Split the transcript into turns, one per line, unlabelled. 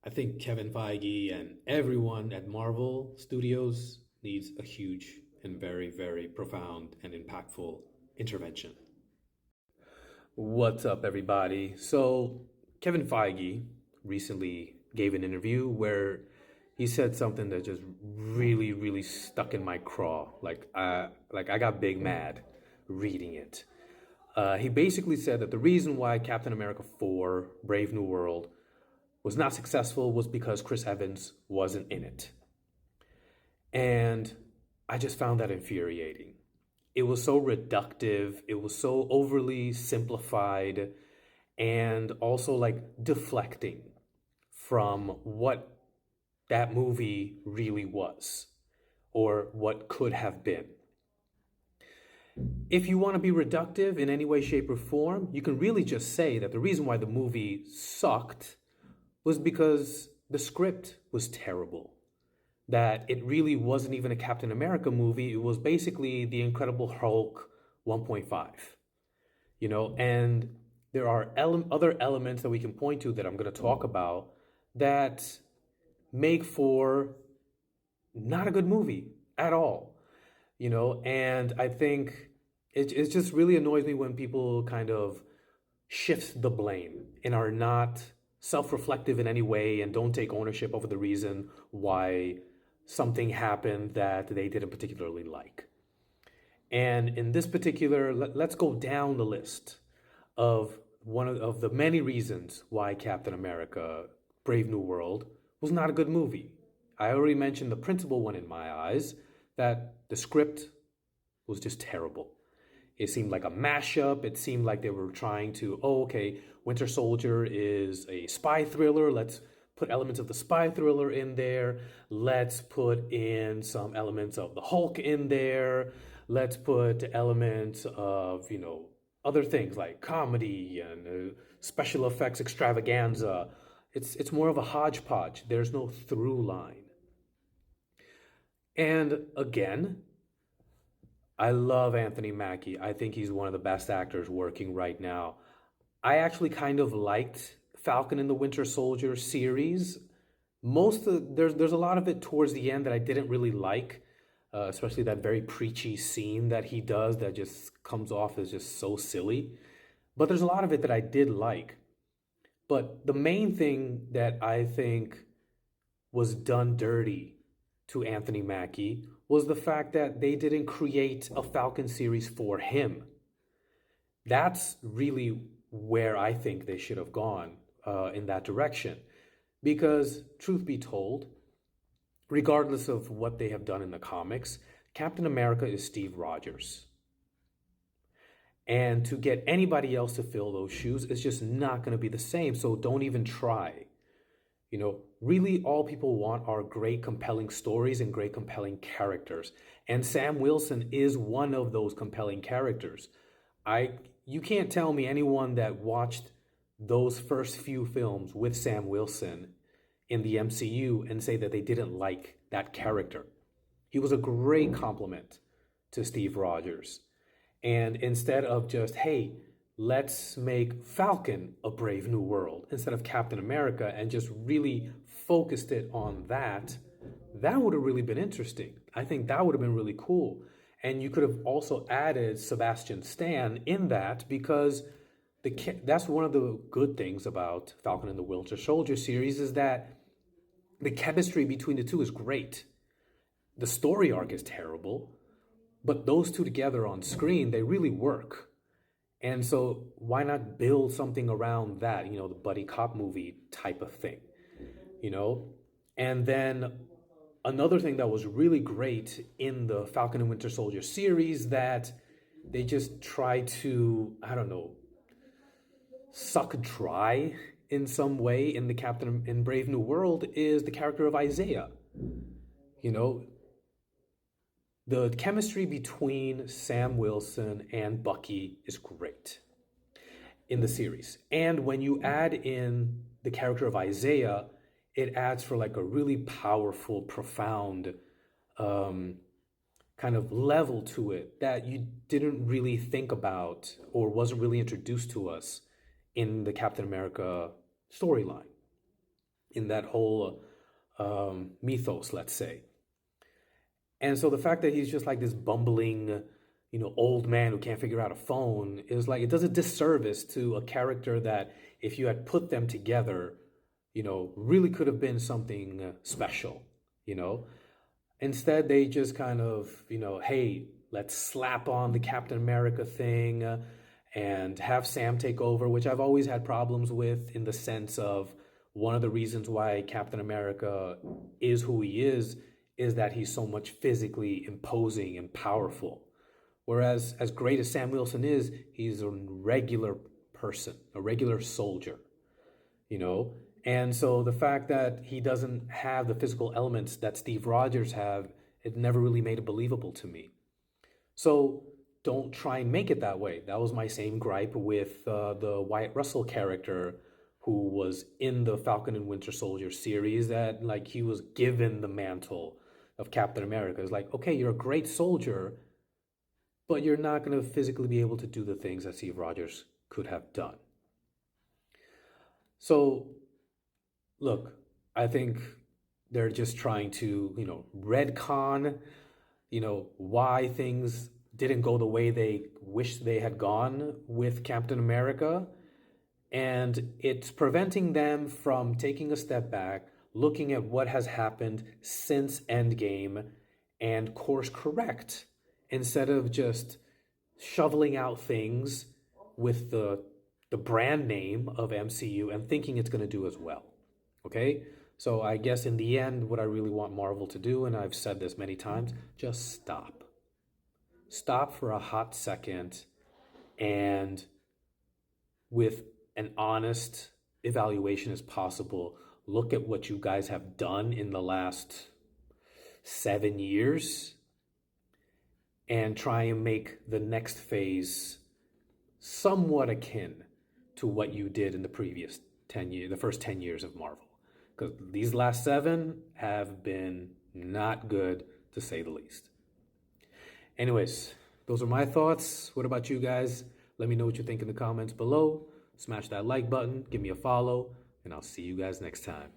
I think Kevin Feige and everyone at Marvel Studios needs a huge and very, very profound and impactful intervention. What's up, everybody? So, Kevin Feige recently gave an interview where he said something that just really, really stuck in my craw. Like I got big mad reading it. He basically said that the reason why Captain America 4 Brave New World was not successful was because Chris Evans wasn't in it. And I just found that infuriating. It was so reductive, it was so overly simplified, and also like deflecting from what that movie really was or what could have been. If you want to be reductive in any way, shape, or form, you can really just say that the reason why the movie sucked was because the script was terrible. That it really wasn't even a Captain America movie. It was basically the Incredible Hulk 1.5. And there are other elements that we can point to that I'm going to talk about that make for not a good movie at all. And I think it just really annoys me when people kind of shift the blame and are not self-reflective in any way and don't take ownership over the reason why something happened that they didn't particularly like. And in this particular, let's go down the list of one of the many reasons why Captain America Brave New World was not a good movie. I already mentioned the principal one in my eyes, that the script was just terrible. It seemed like a mashup. It seemed like they were trying to, okay, Winter Soldier is a spy thriller. Let's put elements of the spy thriller in there. Let's put in some elements of the Hulk in there. Let's put elements of, other things like comedy and special effects extravaganza. It's more of a hodgepodge. There's no through line. And again, I love Anthony Mackie. I think he's one of the best actors working right now. I actually kind of liked Falcon and the Winter Soldier series. There's a lot of it towards the end that I didn't really like, especially that very preachy scene that he does that just comes off as just so silly. But there's a lot of it that I did like. But the main thing that I think was done dirty to Anthony Mackie was the fact that they didn't create a Falcon series for him. That's really where I think they should have gone in that direction. Because, truth be told, regardless of what they have done in the comics, Captain America is Steve Rogers. And to get anybody else to fill those shoes is just not going to be the same. So don't even try. Really all people want are great, compelling stories and great, compelling characters. And Sam Wilson is one of those compelling characters. You can't tell me anyone that watched those first few films with Sam Wilson in the MCU and say that they didn't like that character. He was a great compliment to Steve Rogers. And instead of just, hey, let's make Falcon a Brave New World instead of Captain America and just really focused it on that, that would have really been interesting. I think that would have been really cool. And you could have also added Sebastian Stan in that because that's one of the good things about Falcon and the Winter Soldier series is that the chemistry between the two is great. The story arc is terrible, but those two together on screen, they really work. And so why not build something around that, the buddy cop movie type of thing, And then another thing that was really great in the Falcon and Winter Soldier series that they just try to, I don't know, suck dry in some way in the Captain in Brave New World is the character of Isaiah. The chemistry between Sam Wilson and Bucky is great in the series. And when you add in the character of Isaiah, it adds for like a really powerful, profound kind of level to it that you didn't really think about or wasn't really introduced to us in the Captain America storyline. in that whole mythos, let's say. And so the fact that he's just like this bumbling, old man who can't figure out a phone is like, it does a disservice to a character that, if you had put them together, really could have been something special, you know? Instead, they just kind of, hey, let's slap on the Captain America thing and have Sam take over, which I've always had problems with, in the sense of, one of the reasons why Captain America is who he is that he's so much physically imposing and powerful. Whereas, as great as Sam Wilson is, he's a regular person, a regular soldier, you know? And so the fact that he doesn't have the physical elements that Steve Rogers have, it never really made it believable to me. So don't try and make it that way. That was my same gripe with the Wyatt Russell character, who was in the Falcon and Winter Soldier series, that like he was given the mantle of Captain America. It's like, okay, you're a great soldier, but you're not going to physically be able to do the things that Steve Rogers could have done. So, look, I think they're just trying to, retcon, why things didn't go the way they wished they had gone with Captain America. And it's preventing them from taking a step back, looking at what has happened since Endgame, and course correct, instead of just shoveling out things with the brand name of MCU and thinking it's going to do as well. Okay? So I guess in the end, what I really want Marvel to do, and I've said this many times, just stop. Stop for a hot second, and with an honest evaluation as possible, look at what you guys have done in the last 7 years and try and make the next phase somewhat akin to what you did in the previous 10 years, the first 10 years of Marvel. Because these last 7 have been not good, to say the least. Anyways, those are my thoughts. What about you guys? Let me know what you think in the comments below. Smash that like button, give me a follow, and I'll see you guys next time.